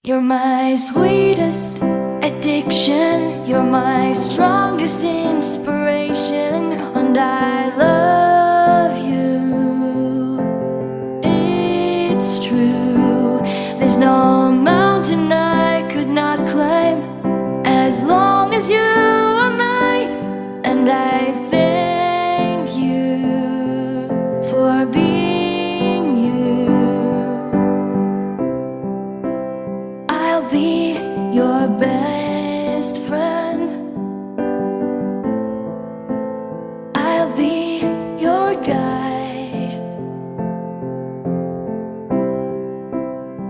You're my sweetest addiction, you're my strongest inspiration, and I love you. It's true, there's no mountain I could not climb as long as you are mine, and I thank you for being you. I'll be your best friend. I'll be your guide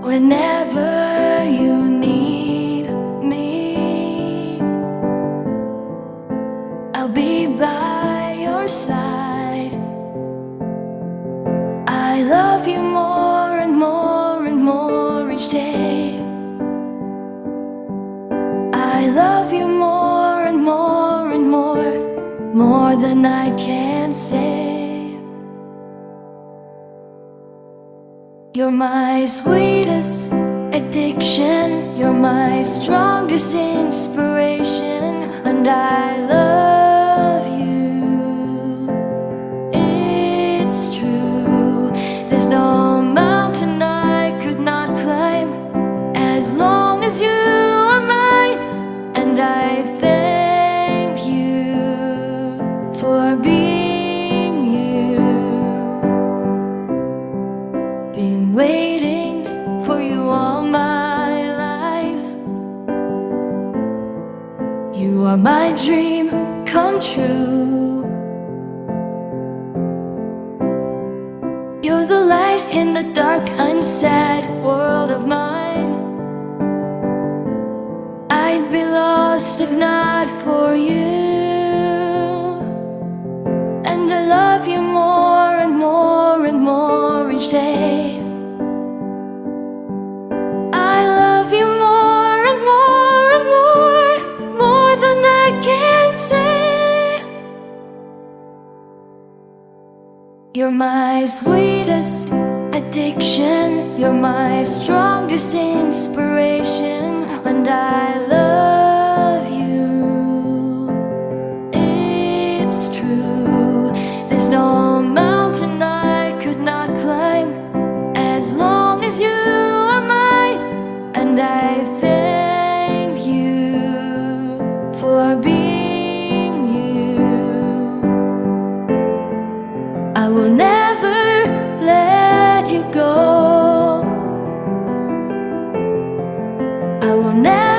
whenever you need me. I'll be by your side. I love you more and more and more each day. I love you more and more and more than I can say. You're my sweetest addiction, you're my strongest inspiration, and I love you. It's true, there's no mountain I could not climb as long as you are mine, and I thank you for being you. Been waiting for you all my life. You are my dream come true. You're the light in the dark, unsad world of mine. I'd be lost if not for you. And I love you more and more and more each day. I love you more and more and more than I can say. You're my sweetest addiction, you're my strongest inspiration, and I love you. It's true, there's no mountain I could not climb as long as you are mine, and I thank you for being you. I will never let you go. I will never